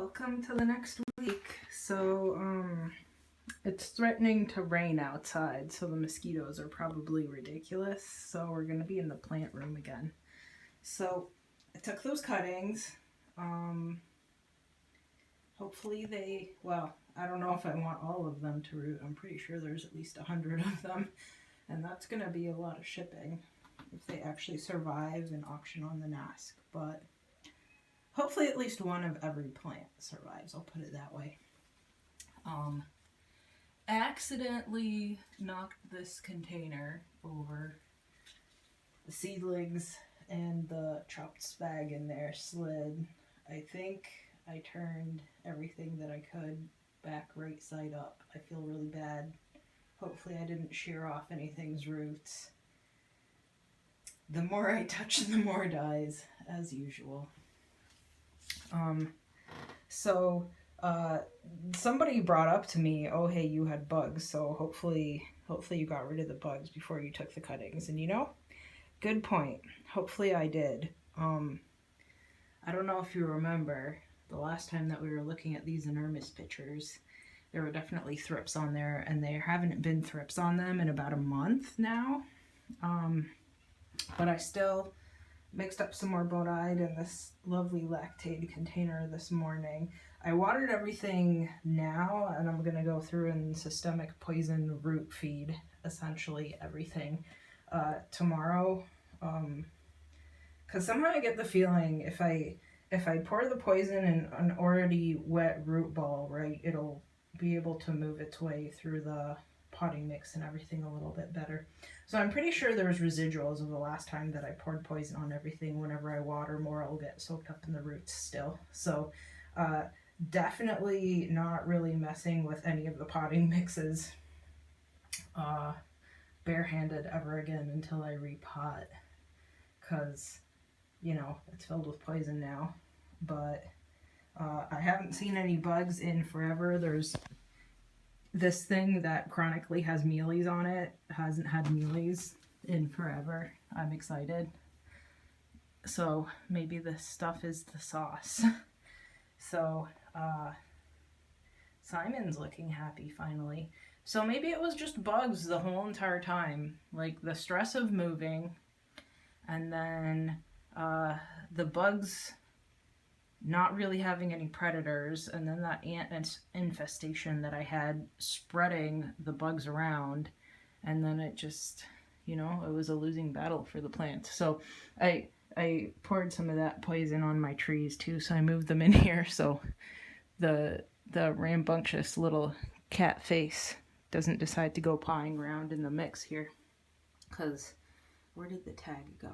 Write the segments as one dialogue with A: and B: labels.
A: Welcome to the next week. It's threatening to rain outside, so the mosquitoes are probably ridiculous. So we're going to be in the plant room again. So I took those cuttings. Hopefully I don't know if I want all of them to root. I'm pretty sure there's at least 100 of them. And that's going to be a lot of shipping if they actually survive and auction on the NASC. But hopefully at least one of every plant survives, I'll put it that way. Accidentally knocked this container over. The seedlings and the chopped spag in there slid. I think I turned everything that I could back right side up. I feel really bad. Hopefully I didn't shear off anything's roots. The more I touch, the more dies, as usual. Somebody brought up to me, oh hey, you had bugs, so hopefully you got rid of the bugs before you took the cuttings. And you know, good point. Hopefully I did. I don't know if you remember the last time that we were looking at these enormous pictures, there were definitely thrips on there, and there haven't been thrips on them in about a month now. But I still mixed up some more bonide in this lovely lactate container this morning. I watered everything now, and I'm going to go through and systemic poison root feed essentially everything tomorrow. Because somehow I get the feeling if I pour the poison in an already wet root ball, right, it'll be able to move its way through the potting mix and everything a little bit better. So I'm pretty sure there's residuals of the last time that I poured poison on everything. Whenever I water more, it'll get soaked up in the roots still. So definitely not really messing with any of the potting mixes barehanded ever again until I repot, because you know it's filled with poison now. But I haven't seen any bugs in forever. There's this thing that chronically has mealies on it, hasn't had mealies in forever. I'm excited. So maybe this stuff is the sauce. So Simon's looking happy finally. So maybe it was just bugs the whole entire time. Like the stress of moving, and then the bugs not really having any predators, and then that ant infestation that I had spreading the bugs around, and then it just, you know, it was a losing battle for the plants. So I poured some of that poison on my trees too, so I moved them in here so the rambunctious little cat face doesn't decide to go pawing around in the mix here. Because where did the tag go?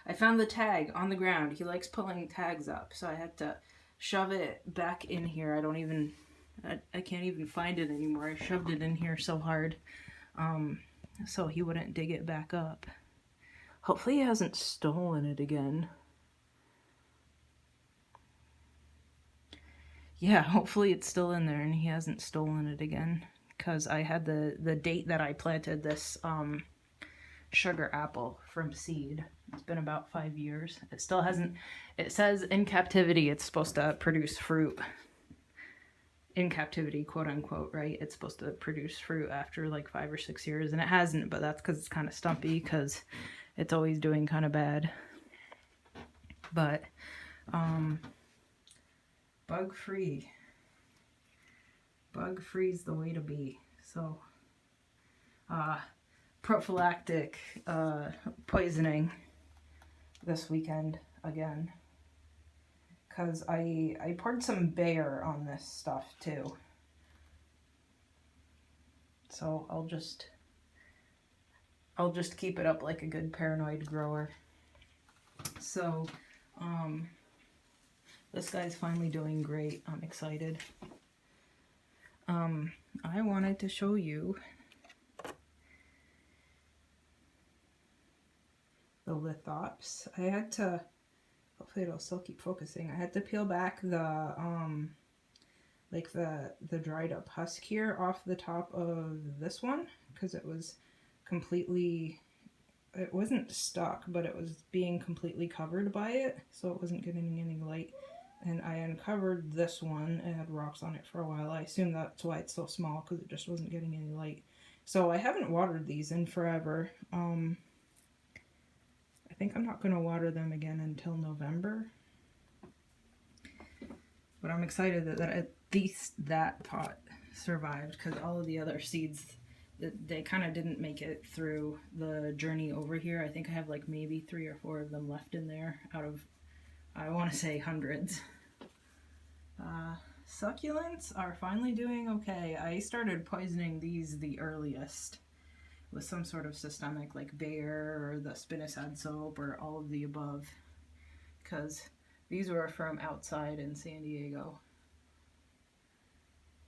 A: I found the tag on the ground. He likes pulling tags up, so I had to shove it back in here. I can't even find it anymore. I shoved it in here so hard, so he wouldn't dig it back up. Hopefully he hasn't stolen it again. Yeah, hopefully it's still in there and he hasn't stolen it again, because I had the date that I planted this sugar apple from seed. It's been about 5 years. It still hasn't, it says in captivity it's supposed to produce fruit. In captivity, quote unquote, right? It's supposed to produce fruit after like 5 or 6 years, and it hasn't, but that's because it's kind of stumpy, because it's always doing kind of bad. But bug free is the way to be. So prophylactic poisoning this weekend again, because I poured some Bayer on this stuff too. So I'll just keep it up like a good paranoid grower. So this guy's finally doing great. I'm excited. I wanted to show you the lithops. I had to, hopefully it'll still keep focusing. I had to peel back the like the dried up husk here off the top of this one, because it was completely, it wasn't stuck, but it was being completely covered by it, so it wasn't getting any light. and I uncovered this one. It had rocks on it for a while. I assume that's why it's so small, because it just wasn't getting any light. So I haven't watered these in forever. I think I'm not going to water them again until November. But I'm excited that at least that pot survived, because all of the other seeds, they kind of didn't make it through the journey over here. I think I have like maybe 3 or 4 of them left in there out of, I want to say, hundreds. Succulents are finally doing okay. I started poisoning these the earliest with some sort of systemic, like Bayer or the spinosad soap or all of the above, because these were from outside in San Diego.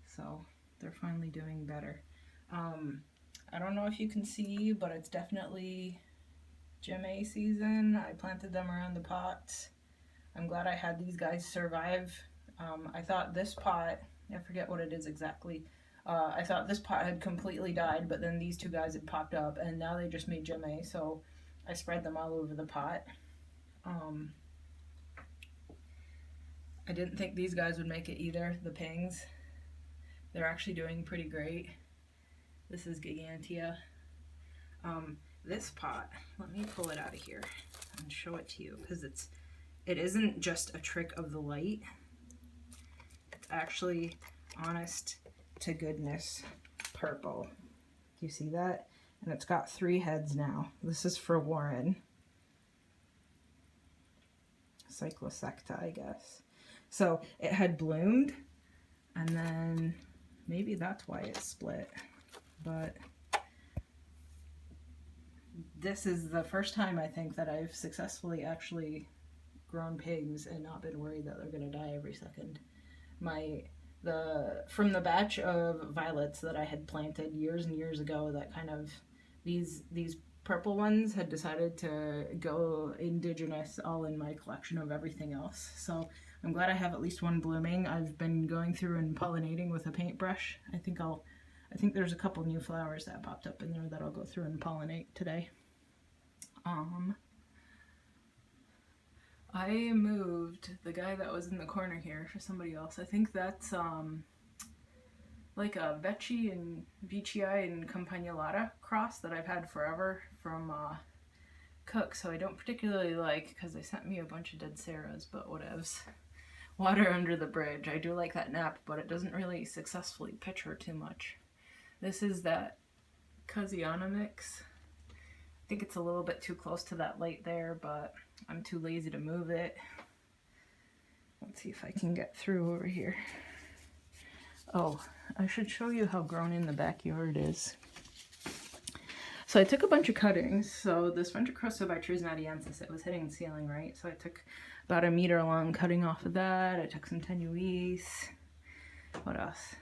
A: So they're finally doing better. I don't know if you can see, but it's definitely Jim-A season. I planted them around the pots. I'm glad I had these guys survive. I thought this pot, I forget what it is exactly, I thought this pot had completely died, but then these 2 guys had popped up, and now they just made Jim-A, so I spread them all over the pot. I didn't think these guys would make it either, the pings. They're actually doing pretty great. This is Gigantea. This pot, let me pull it out of here and show it to you, because it isn't just a trick of the light. It's actually, honest to goodness, purple. Do you see that? And it's got 3 heads now. This is for Warren. Cyclosecta, I guess. So it had bloomed, and then maybe that's why it split. But this is the first time, I think, that I've successfully actually grown pigs and not been worried that they're going to die every second. From the batch of violets that I had planted years and years ago, that kind of, these purple ones had decided to go indigenous all in my collection of everything else. So I'm glad I have at least one blooming. I've been going through and pollinating with a paintbrush. I think there's a couple new flowers that popped up in there that I'll go through and pollinate today. I moved the guy that was in the corner here for somebody else. I think that's like a Vecchi and Campagnolata cross that I've had forever from Cook, so I don't particularly like, because they sent me a bunch of dead Sarahs, but whatevs. Water under the bridge. I do like that nap, but it doesn't really successfully pitch her too much. This is that Casiana mix. I think it's a little bit too close to that light there, but I'm too lazy to move it. Let's see if I can get through over here. Oh, I should show you how grown in the backyard is. So I took a bunch of cuttings. So this Ventricrosa by Trisnadiensis, it was hitting the ceiling, right? So I took about a meter long cutting off of that. I took some tenuis. What else?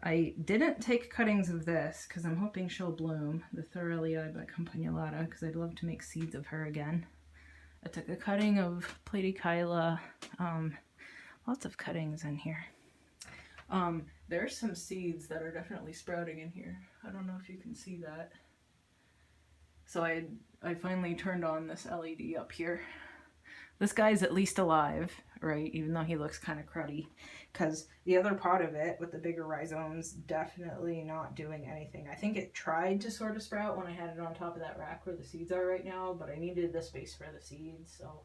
A: I didn't take cuttings of this because I'm hoping she'll bloom, the Thorelii by Campagnolata, because I'd love to make seeds of her again. I took a cutting of Platykyla, lots of cuttings in here. There's some seeds that are definitely sprouting in here. I don't know if you can see that. So I finally turned on this LED up here. This guy's at least alive, right? Even though he looks kind of cruddy. Because the other pot of it, with the bigger rhizomes, definitely not doing anything. I think it tried to sort of sprout when I had it on top of that rack where the seeds are right now, but I needed the space for the seeds, so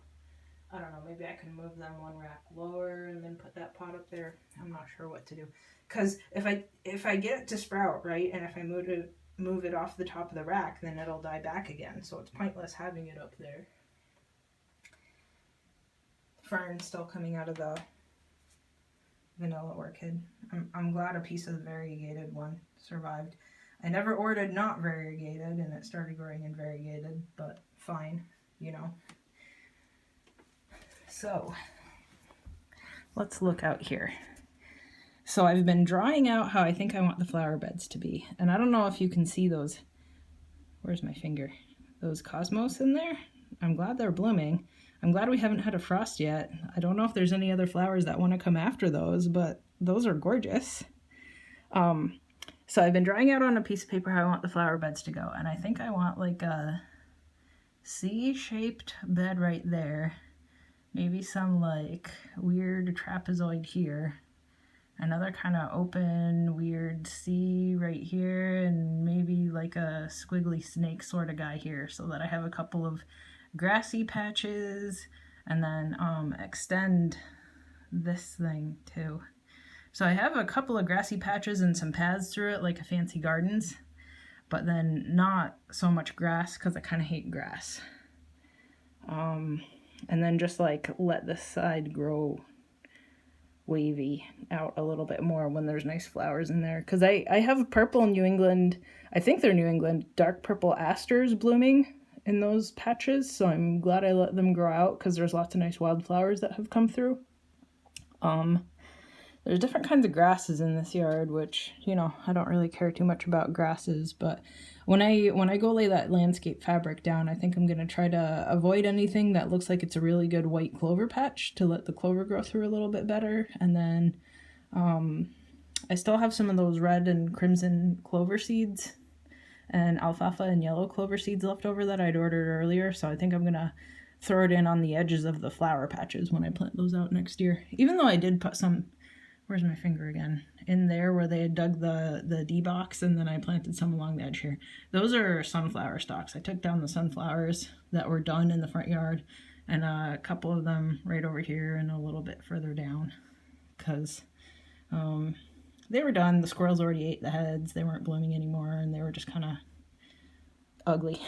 A: I don't know, maybe I can move them one rack lower and then put that pot up there. I'm not sure what to do. Because if I get it to sprout, right, and if I move it off the top of the rack, then it'll die back again, so it's pointless having it up there. Fern still coming out of the vanilla orchid. I'm glad a piece of the variegated one survived. I never ordered not variegated and it started growing in variegated, but fine, you know. So let's look out here. So I've been drawing out how I think I want the flower beds to be, and I don't know if you can see those, where's my finger, those cosmos in there. I'm glad they're blooming. I'm glad we haven't had a frost yet. I don't know if there's any other flowers that want to come after those, but those are gorgeous. So I've been drawing out on a piece of paper how I want the flower beds to go, and I think I want like a C-shaped bed right there, maybe some like weird trapezoid here, another kind of open weird C right here, and maybe like a squiggly snake sort of guy here, so that I have a couple of grassy patches, and then extend this thing too. So I have a couple of grassy patches and some paths through it like a fancy gardens, but then not so much grass because I kind of hate grass. And then just like let this side grow wavy out a little bit more when there's nice flowers in there. Because I have purple New England, I think they're New England, dark purple asters blooming in those patches. So I'm glad I let them grow out because there's lots of nice wildflowers that have come through. There's different kinds of grasses in this yard, which, you know, I don't really care too much about grasses, but when I go lay that landscape fabric down, I think I'm going to try to avoid anything that looks like it's a really good white clover patch to let the clover grow through a little bit better. And then I still have some of those red and crimson clover seeds and alfalfa and yellow clover seeds left over that I'd ordered earlier, so I think I'm going to throw it in on the edges of the flower patches when I plant those out next year. Even though I did put some, where's my finger again? In there where they had dug the D-box, and then I planted some along the edge here. Those are sunflower stalks. I took down the sunflowers that were done in the front yard, and a couple of them right over here and a little bit further down, because they were done. The squirrels already ate the heads. They weren't blooming anymore, and they were just kind of ugly.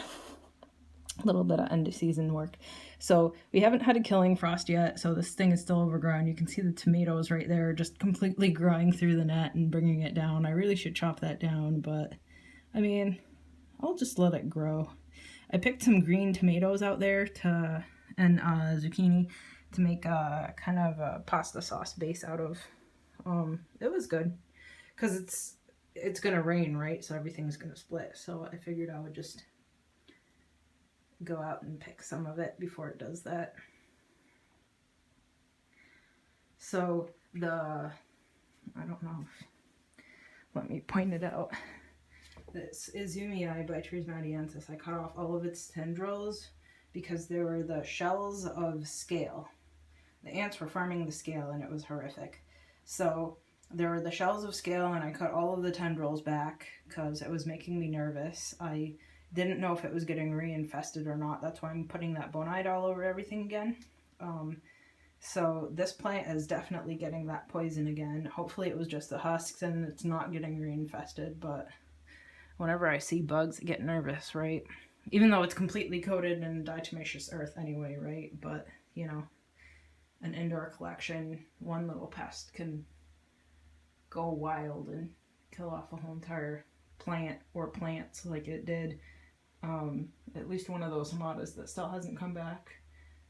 A: A little bit of end of season work. So we haven't had a killing frost yet, so this thing is still overgrown. You can see the tomatoes right there just completely growing through the net and bringing it down. I really should chop that down, but I mean, I'll just let it grow. I picked some green tomatoes out there and zucchini to make a kind of a pasta sauce base out of. It was good because it's gonna rain, right? So everything's gonna split. So I figured I would just go out and pick some of it before it does that. So I don't know, let me point it out. This Izumii by Trismatiensis, I cut off all of its tendrils because they were the shells of scale. The ants were farming the scale and it was horrific. So there were the shells of scale, and I cut all of the tendrils back because it was making me nervous. I didn't know if it was getting reinfested or not. That's why I'm putting that bonite all over everything again. So this plant is definitely getting that poison again. Hopefully it was just the husks and it's not getting reinfested, but whenever I see bugs, I get nervous, right? Even though it's completely coated in diatomaceous earth anyway, right? But, you know, an indoor collection, one little pest can go wild and kill off a whole entire plant or plants like it did. At least one of those hamatas that still hasn't come back,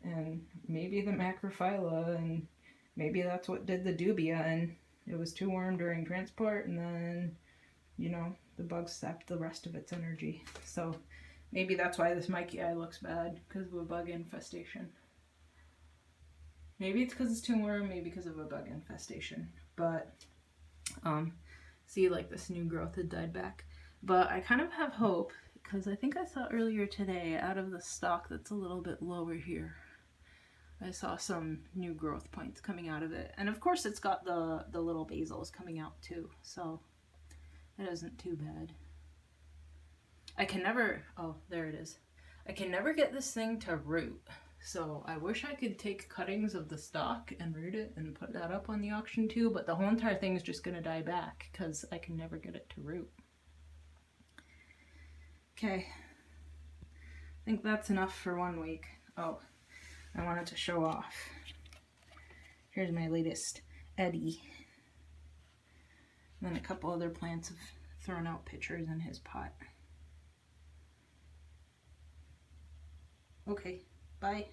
A: and maybe the macrophylla, and maybe that's what did the dubia, and it was too warm during transport, and then, you know, the bugs sapped the rest of its energy. So maybe that's why this Mikey eye looks bad, because of a bug infestation. Maybe it's because it's too warm, maybe because of a bug infestation. But see, like, this new growth had died back. But I kind of have hope, because I think I saw earlier today, out of the stalk that's a little bit lower here, I saw some new growth points coming out of it. And of course it's got the little basils coming out too, so it isn't too bad. I can never, oh, there it is. I can never get this thing to root. So I wish I could take cuttings of the stalk and root it and put that up on the auction too, but the whole entire thing is just gonna die back because I can never get it to root. Okay, I think that's enough for 1 week. Oh, I wanted to show off. Here's my latest Eddie. And then a couple other plants have thrown out pictures in his pot. Okay, bye.